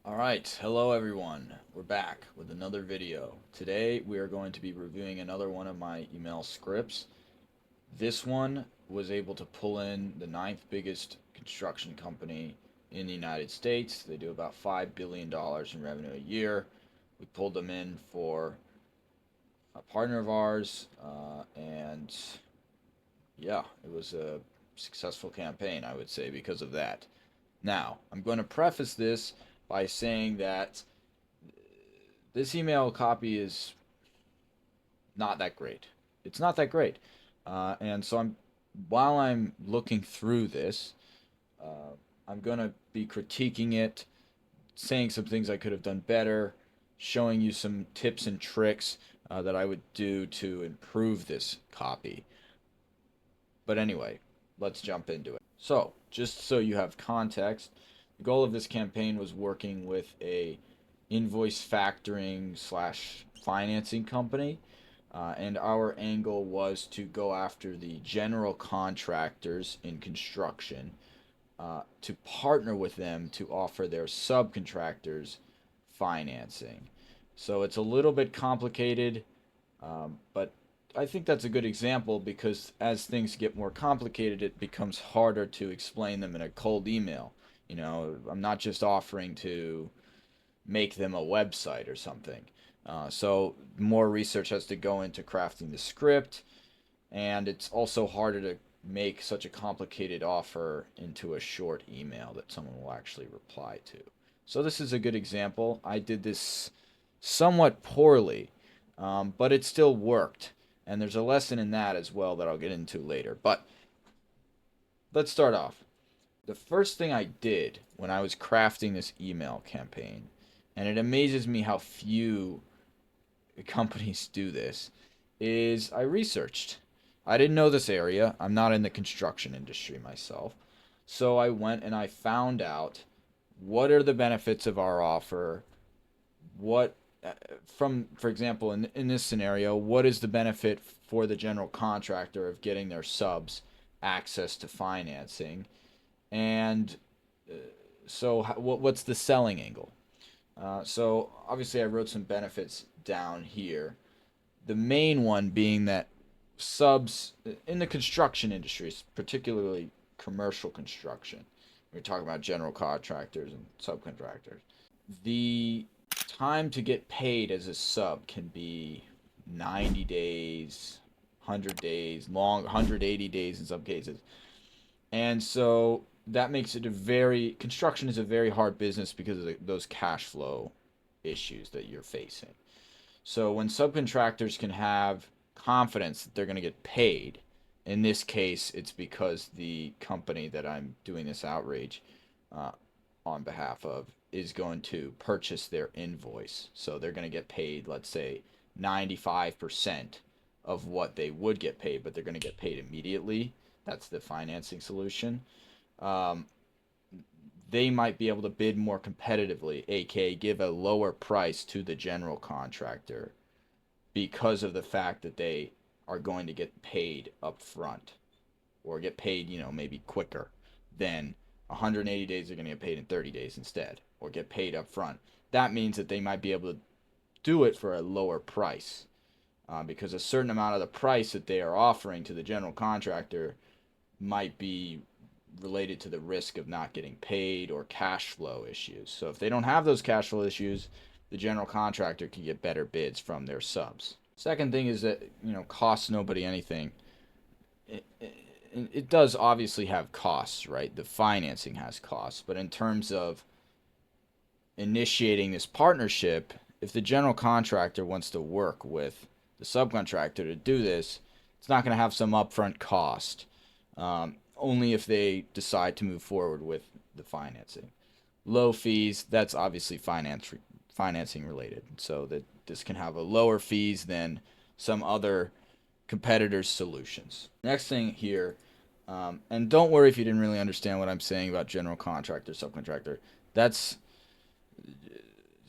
Alright, hello everyone. We're back with another video. Today we are going to be reviewing another one of my email scripts. This one was able to pull in the ninth biggest construction company in the United States. They do about $5 billion in revenue a year. We pulled them in for a partner of ours, and yeah, it was a successful campaign, I would say, because of that. Now, I'm going to preface this by saying that this email copy is not that great. It's not that great. And so while I'm looking through this, uh, I'm going to be critiquing it, saying some things I could have done better, showing you some tips and tricks that I would do to improve this copy. But anyway, let's jump into it. So, just so you have context, the goal of this campaign was working with a invoice factoring slash financing company, and our angle was to go after the general contractors in construction, to partner with them to offer their subcontractors financing. So it's a little bit complicated, but I think that's a good example because as things get more complicated, it becomes harder to explain them in a cold email. I'm not just offering to make them a website or something. So more research has to go into crafting the script, and it's also harder to make such a complicated offer into a short email that someone will actually reply to. So this is a good example. I did this somewhat poorly, but it still worked. And there's a lesson in that as well that I'll get into later. But let's start off. The first thing I did when I was crafting this email campaign, and it amazes me how few companies do this, is I researched. I didn't know this area. I'm not in the construction industry myself. So I went and I found out what are the benefits of our offer, what for example, in this scenario, what is the benefit for the general contractor of getting their subs access to financing, and so what's the selling angle? So obviously I wrote some benefits down here, the main one being that subs in the construction industry, particularly commercial construction, we're talking about general contractors and subcontractors, the time to get paid as a sub can be 90 days, 100 days, 180 days in some cases. And so that makes it construction is a very hard business because of those cash flow issues that you're facing. So when subcontractors can have confidence that they're going to get paid, in this case, it's because the company that I'm doing this outreach uh, on behalf of is going to purchase their invoice. So they're going to get paid, let's say, 95% of what they would get paid, but they're going to get paid immediately. That's the financing solution. Um, they might be able to bid more competitively, aka give a lower price to the general contractor because of the fact that they are going to get paid up front or get paid, maybe quicker than 180 days. They're going to get paid in 30 days instead, or get paid up front. That means that they might be able to do it for a lower price, because a certain amount of the price that they are offering to the general contractor might be related to the risk of not getting paid or cash flow issues. So if they don't have those cash flow issues, the general contractor can get better bids from their subs. Second thing is that, costs nobody anything. It does obviously have costs, right? The financing has costs, but in terms of initiating this partnership, if the general contractor wants to work with the subcontractor to do this, it's not going to have some upfront cost. Only if they decide to move forward with the financing. Low fees, that's obviously financing related. So that this can have a lower fees than some other competitors' solutions. Next thing here, and don't worry if you didn't really understand what I'm saying about general contractor, subcontractor. That's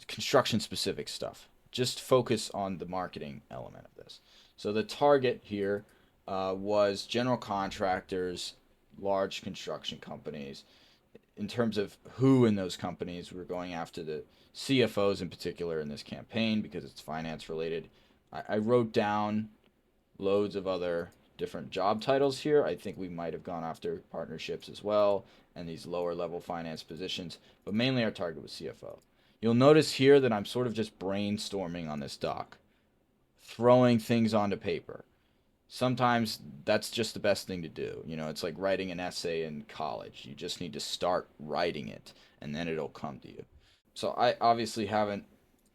construction specific stuff. Just focus on the marketing element of this. So the target here was general contractors, large construction companies. in terms of who in those companies, we're going after the CFOs in particular in this campaign because it's finance related. I wrote down loads of other different job titles here. I think we might have gone after partnerships as well and these lower level finance positions, but mainly our target was CFO. You'll notice here that I'm sort of just brainstorming on this doc, throwing things onto paper. Sometimes that's just the best thing to do. You know, it's like writing an essay in college. You just need to start writing it and then it'll come to you. So I obviously haven't,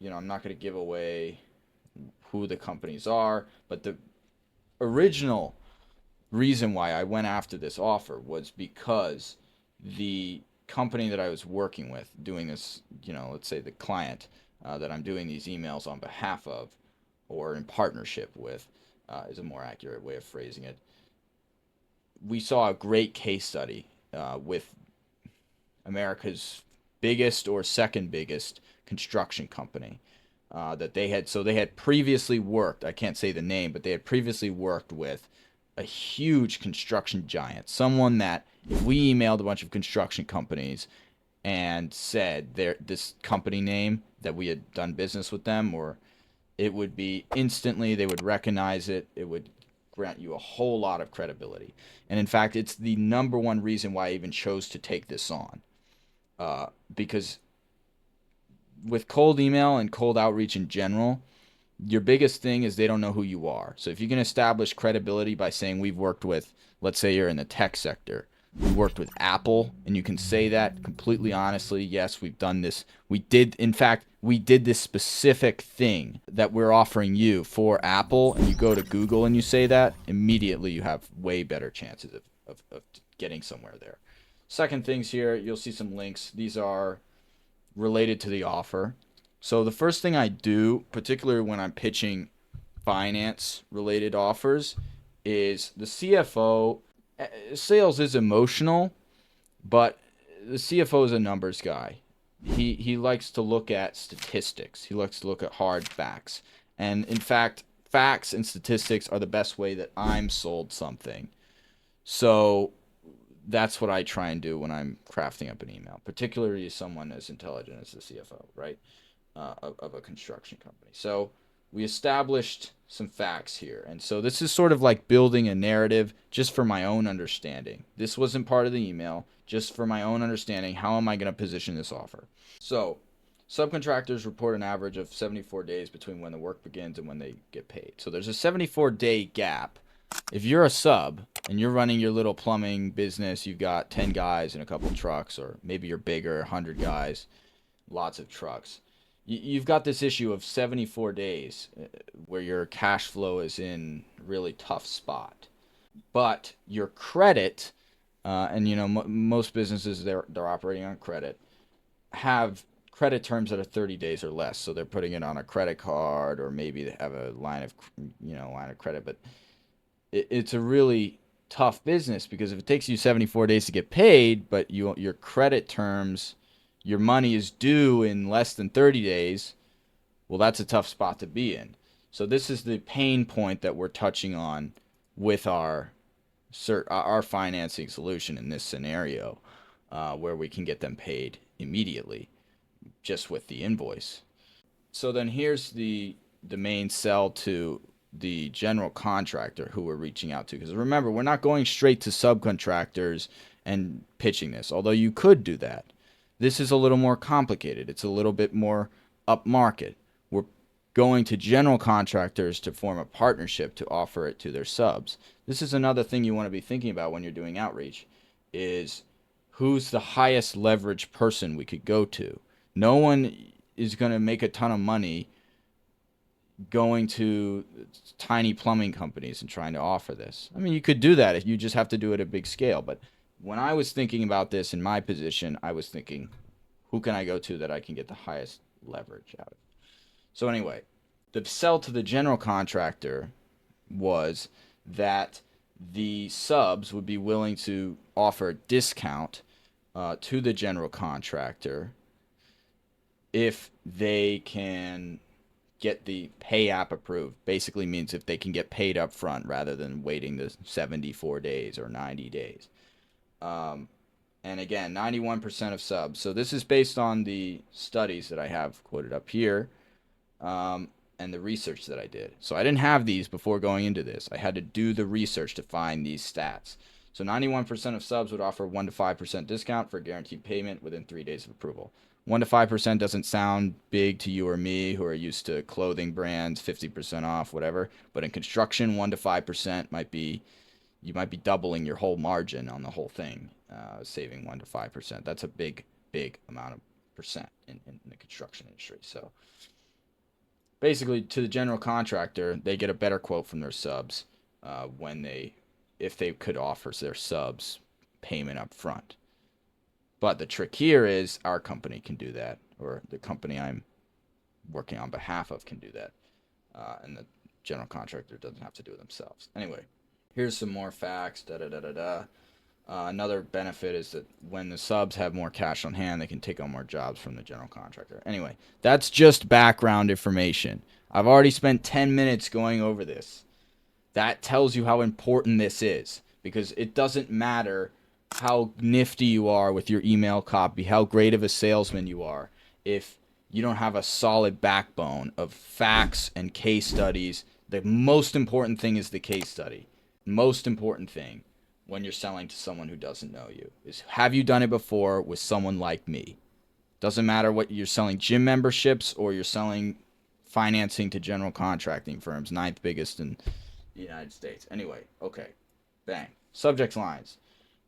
I'm not going to give away who the companies are, but the original reason why I went after this offer was because the company that I was working with, doing this, let's say the client that I'm doing these emails on behalf of or in partnership with, is a more accurate way of phrasing it. We saw a great case study with America's biggest or second biggest construction company that they had. So they had previously worked, I can't say the name, but they had previously worked with a huge construction giant, someone that if we emailed a bunch of construction companies and said this company name that we had done business with them, or it would be instantly, they would recognize it. It would grant you a whole lot of credibility. And in fact, it's the number one reason why I even chose to take this on. Because with cold email and cold outreach in general, your biggest thing is they don't know who you are. So if you can establish credibility by saying we've worked with, let's say you're in the tech sector, we worked with Apple, and you can say that completely honestly, yes, we've done this. We did this specific thing that we're offering you for Apple, and you go to Google and you say that, immediately you have way better chances of getting somewhere there. Second things here, you'll see some links. These are related to the offer. So the first thing I do, particularly when I'm pitching finance related offers, is the CFO. Sales is emotional, but the CFO is a numbers guy. He likes to look at statistics. He likes to look at hard facts. And in fact, facts and statistics are the best way that I'm sold something. So that's what I try and do when I'm crafting up an email, particularly someone as intelligent as the CFO, right, of a construction company. So we established some facts here. And so this is sort of like building a narrative just for my own understanding. This wasn't part of the email, just for my own understanding. How am I going to position this offer? So subcontractors report an average of 74 days between when the work begins and when they get paid. So there's a 74-day gap. If you're a sub and you're running your little plumbing business, you've got 10 guys and a couple trucks, or maybe you're bigger, 100 guys, lots of trucks. You've got this issue of 74 days where your cash flow is in a really tough spot. But your credit, and most businesses, they're operating on credit, have credit terms that are 30 days or less. So they're putting it on a credit card, or maybe they have a line of credit. But it's a really tough business, because if it takes you 74 days to get paid, but your credit terms, your money is due in less than 30 days, well, that's a tough spot to be in. So this is the pain point that we're touching on with our financing solution in this scenario, where we can get them paid immediately just with the invoice. So then here's the main sell to the general contractor who we're reaching out to. Because remember, we're not going straight to subcontractors and pitching this, although you could do that. This is a little more complicated. It's a little bit more upmarket. We're going to general contractors to form a partnership to offer it to their subs. This is another thing you want to be thinking about when you're doing outreach, is who's the highest leverage person we could go to. No one is going to make a ton of money going to tiny plumbing companies and trying to offer this. I mean, you could do that if you just have to do it at a big scale. But when I was thinking about this in my position, I was thinking, who can I go to that I can get the highest leverage out of? So anyway, the sell to the general contractor was that the subs would be willing to offer a discount to the general contractor if they can get the pay app approved. Basically means if they can get paid up front rather than waiting the 74 days or 90 days. And again, 91% of subs. So this is based on the studies that I have quoted up here, and the research that I did. So I didn't have these before going into this. I had to do the research to find these stats. So 91% of subs would offer 1 to 5% discount for guaranteed payment within 3 days of approval. 1 to 5% doesn't sound big to you or me who are used to clothing brands, 50% off, whatever. But in construction, 1 to 5% might be, you might be doubling your whole margin on the whole thing, saving 1 to 5%. That's a big, big amount of percent in the construction industry. So basically, to the general contractor, they get a better quote from their subs if they could offer their subs payment up front. But the trick here is our company can do that, or the company I'm working on behalf of can do that, and the general contractor doesn't have to do it themselves. Anyway, here's some more facts. Another benefit is that when the subs have more cash on hand, they can take on more jobs from the general contractor. Anyway, that's just background information. I've already spent 10 minutes going over this. That tells you how important this is, because it doesn't matter how nifty you are with your email copy, how great of a salesman you are, if you don't have a solid backbone of facts and case studies. The most important thing is the case study. Most important thing when you're selling to someone who doesn't know you is, have you done it before with someone like me? Doesn't matter what you're selling, gym memberships, or you're selling financing to general contracting firms, 9th biggest in the United States. Anyway, okay, bang. Subject lines.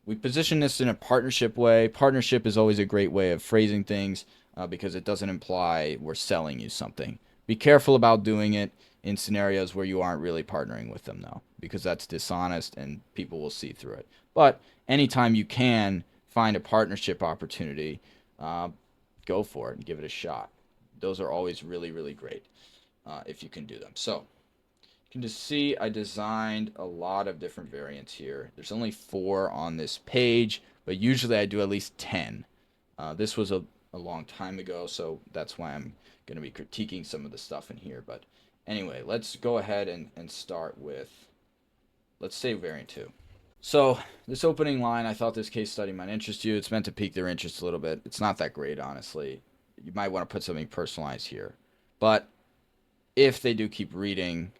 We position this in a partnership way. Partnership is always a great way of phrasing things because it doesn't imply we're selling you something. Be careful about doing it in scenarios where you aren't really partnering with them, though, because that's dishonest and people will see through it. But anytime you can find a partnership opportunity, go for it and give it a shot. Those are always really, really great if you can do them. So you can just see I designed a lot of different variants here. There's only 4 on this page, but usually I do at least 10. This was a long time ago, so that's why I'm going to be critiquing some of the stuff in here. But anyway, let's go ahead and start with, let's say variant 2. So this opening line, I thought this case study might interest you. It's meant to pique their interest a little bit. It's not that great, honestly. You might want to put something personalized here. But if they do keep reading,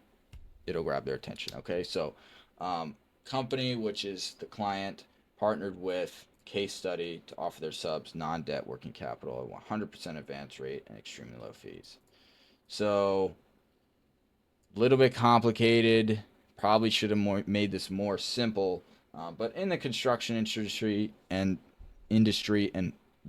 it'll grab their attention. Okay, so company, which is the client, partnered with case study to offer their subs non-debt working capital, 100% advance rate, and extremely low fees. So a little bit complicated. Probably should have made this more simple. But in the construction industry and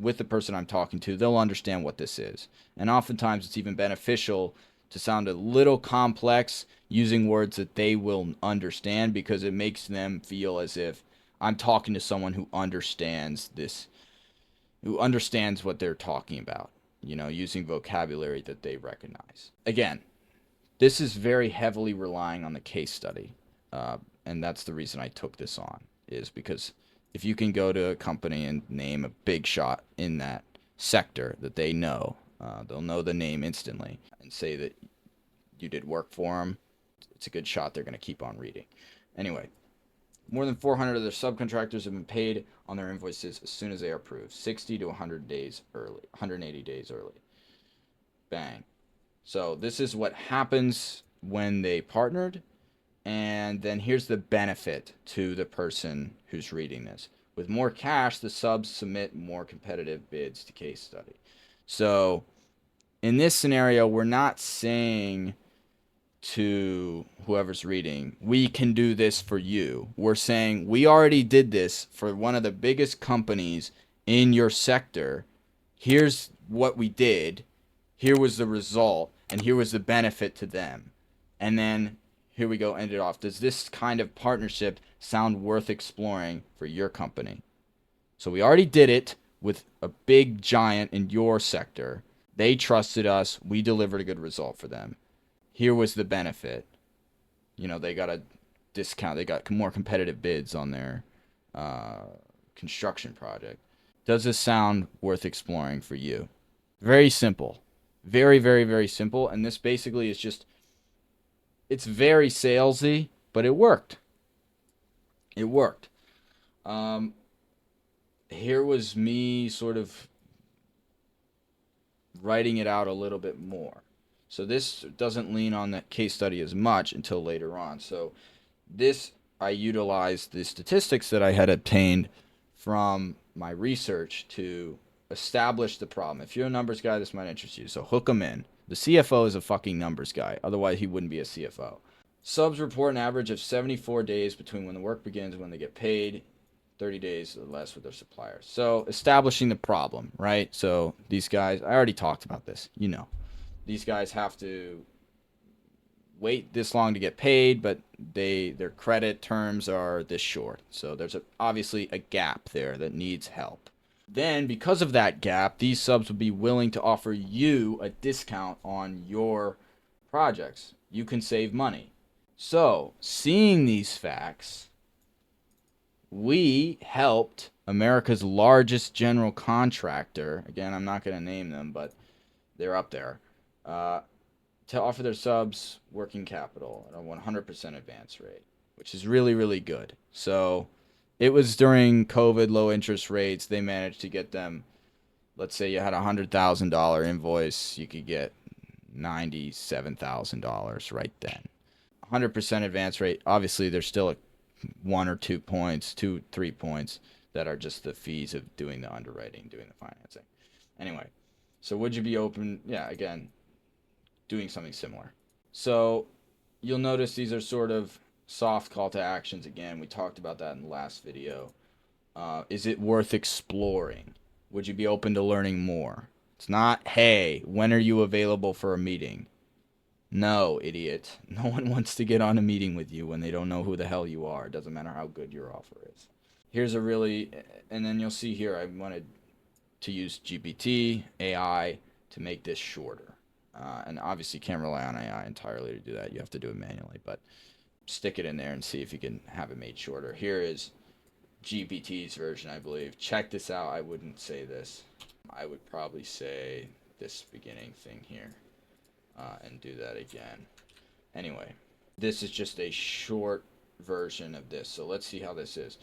with the person I'm talking to, they'll understand what this is. And oftentimes it's even beneficial to sound a little complex using words that they will understand, because it makes them feel as if I'm talking to someone who understands this, who understands what they're talking about, using vocabulary that they recognize. Again, this is very heavily relying on the case study. And that's the reason I took this on, is because if you can go to a company and name a big shot in that sector that they know, they'll know the name instantly, and say that you did work for them, it's a good shot they're going to keep on reading. Anyway, more than 400 of their subcontractors have been paid on their invoices as soon as they are approved, 60 to 100 days early, 180 days early. Bang. So this is what happens when they partnered. And then here's the benefit to the person who's reading this. With more cash, the subs submit more competitive bids to case study. So in this scenario, we're not saying to whoever's reading, we can do this for you. We're saying we already did this for one of the biggest companies in your sector. Here's what we did. Here was the result, and here was the benefit to them. And then here we go, end it off. Does this kind of partnership sound worth exploring for your company? So we already did it with a big giant in your sector. They trusted us. We delivered a good result for them. Here was the benefit. They got a discount. They got more competitive bids on their construction project. Does this sound worth exploring for you? Very simple. Very, very, very simple. And this basically is just, it's very salesy, but it worked. It worked. here was me sort of writing it out a little bit more. So this doesn't lean on the case study as much until later on. So this, I utilized the statistics that I had obtained from my research to establish the problem. If you're a numbers guy, this might interest you. So hook them in. The CFO is a fucking numbers guy. Otherwise, he wouldn't be a CFO. Subs report an average of 74 days between when the work begins and when they get paid. 30 days or less with their suppliers. So establishing the problem, right? So these guys, I already talked about this, you know. These guys have to wait this long to get paid, but their credit terms are this short. So there's obviously a gap there that needs help. Then, because of that gap, these subs would be willing to offer you a discount on your projects. You can save money. So, seeing these facts, we helped America's largest general contractor. Again, I'm not going to name them, but they're up there. To offer their subs working capital at a 100% advance rate, which is really, really good. So it was during COVID, low interest rates. They managed to get them, let's say you had a $100,000 invoice, you could get $97,000 right then. 100% advance rate. Obviously, there's still a 1 or 2 points, 2, 3 points that are just the fees of doing the underwriting, doing the financing. Anyway, so would you be open? Yeah, again, doing something similar. So you'll notice these are sort of soft call to actions. Again, we talked about that in the last video. Is it worth exploring? Would you be open to learning more? It's not, hey, when are you available for a meeting? No, idiot. No one wants to get on a meeting with you when they don't know who the hell you are. It doesn't matter how good your offer is. Here's a really, and then you'll see here, I wanted to use GPT, AI, to make this shorter. And obviously you can't rely on AI entirely to do that. You have to do it manually, but stick it in there and see if you can have it made shorter. Here is GPT's version, I believe. Check this out. I wouldn't say this. I would probably say this beginning thing here and do that again. Anyway, this is just a short version of this. So let's see how this is.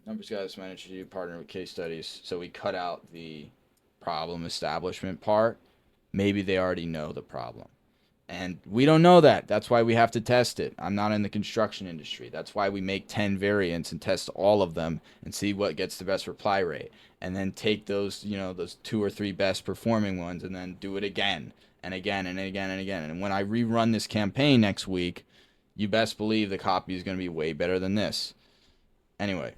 Numbers guys managed to do partner with case studies. So we cut out the problem establishment part. Maybe they already know the problem. And we don't know that. That's why we have to test it. I'm not in the construction industry. That's why we make 10 variants and test all of them and see what gets the best reply rate. And then take those, those 2 or 3 best performing ones and then do it again and again and again and again. And when I rerun this campaign next week, you best believe the copy is going to be way better than this. Anyway,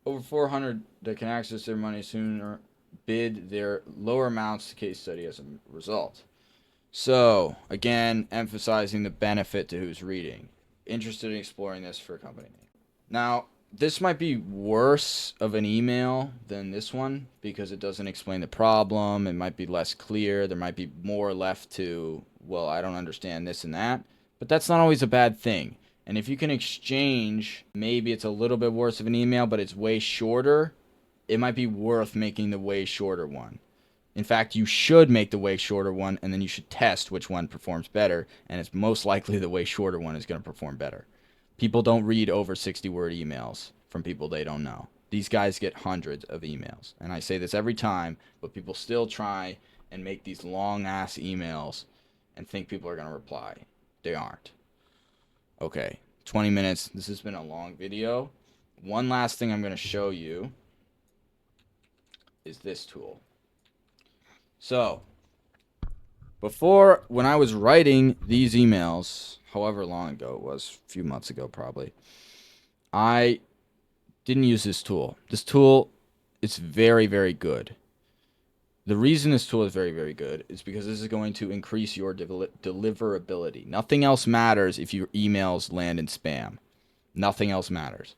over 400 that can access their money sooner bid their lower amounts to case study as a result. So, again, emphasizing the benefit to who's reading. Interested in exploring this for a company name. Now, this might be worse of an email than this one because it doesn't explain the problem. It might be less clear. There might be more left to, well, I don't understand this and that. But that's not always a bad thing. And if you can exchange, maybe it's a little bit worse of an email, but it's way shorter, it might be worth making the way shorter one. In fact, you should make the way shorter one, and then you should test which one performs better, and it's most likely the way shorter one is going to perform better. People don't read over 60-word emails from people they don't know. These guys get hundreds of emails, and I say this every time, but people still try and make these long-ass emails and think people are going to reply. They aren't. Okay, 20 minutes. This has been a long video. One last thing I'm going to show you is this tool. So, before, when I was writing these emails, however long ago it was, a few months ago probably, I didn't use this tool. This tool is very, very good. The reason this tool is very, very good is because this is going to increase your deliverability. Nothing else matters if your emails land in spam. Nothing else matters.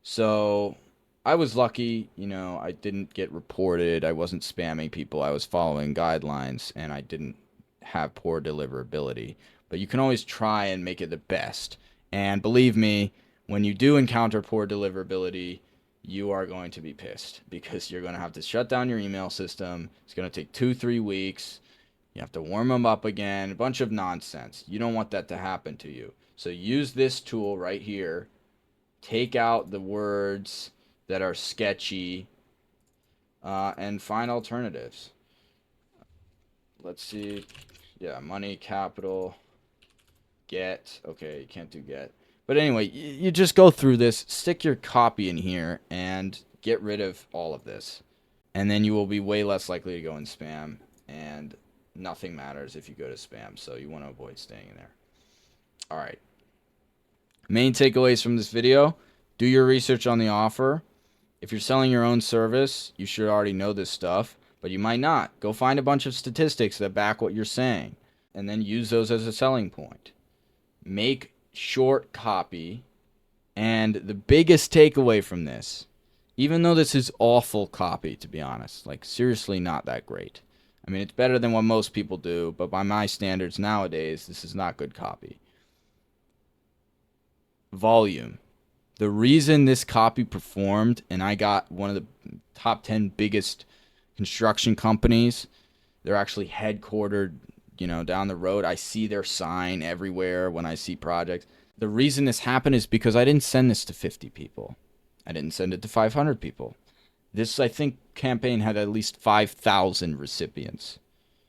So I was lucky, I didn't get reported. I wasn't spamming people. I was following guidelines and I didn't have poor deliverability. But you can always try and make it the best. And believe me, when you do encounter poor deliverability, you are going to be pissed because you're going to have to shut down your email system. It's going to take 2-3 weeks. You have to warm them up again. A bunch of nonsense. You don't want that to happen to you. So use this tool right here. Take out the words that are sketchy and find alternatives. Let's see. Yeah, money, capital, get. Okay, you can't do get. But anyway, you just go through this, stick your copy in here, and get rid of all of this. And then you will be way less likely to go in spam, and nothing matters if you go to spam, so you want to avoid staying in there. All right. Main takeaways from this video: do your research on the offer. If you're selling your own service, you should already know this stuff, but you might not. Go find a bunch of statistics that back what you're saying, and then use those as a selling point. Make short copy, and the biggest takeaway from this, even though this is awful copy, to be honest, like seriously not that great. I mean, it's better than what most people do, but by my standards nowadays, this is not good copy. Volume. The reason this copy performed and I got one of the top 10 biggest construction companies, they're actually headquartered, down the road. I see their sign everywhere when I see projects. The reason this happened is because I didn't send this to 50 people. I didn't send it to 500 people. This, I think, campaign had at least 5,000 recipients.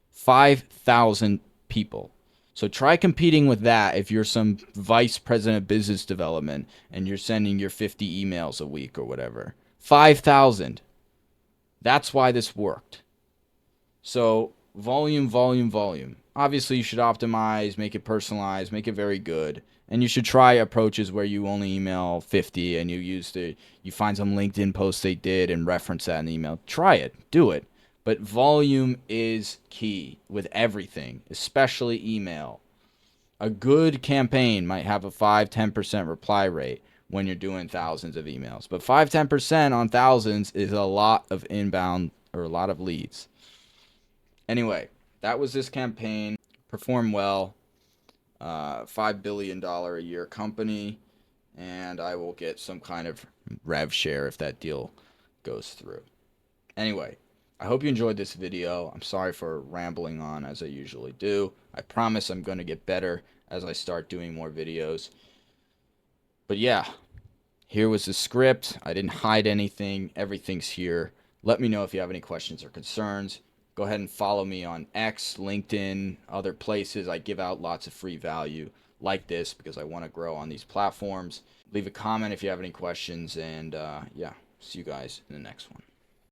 5,000 people. So try competing with that if you're some vice president of business development and you're sending your 50 emails a week or whatever. 5,000. That's why this worked. So volume, volume, volume. Obviously, you should optimize, make it personalized, make it very good. And you should try approaches where you only email 50 and you find some LinkedIn posts they did and reference that in the email. Try it. Do it. But volume is key with everything, especially email. A good campaign might have a 5-10% reply rate when you're doing thousands of emails. But 5-10% on thousands is a lot of inbound or a lot of leads. Anyway, that was this campaign. Performed well. $5 billion a year company. And I will get some kind of rev share if that deal goes through. Anyway, I hope you enjoyed this video. I'm sorry for rambling on as I usually do. I promise I'm going to get better as I start doing more videos. But yeah, here was the script. I didn't hide anything. Everything's here. Let me know if you have any questions or concerns. Go ahead and follow me on X, LinkedIn, other places. I give out lots of free value like this because I want to grow on these platforms. Leave a comment if you have any questions. And yeah, see you guys in the next one.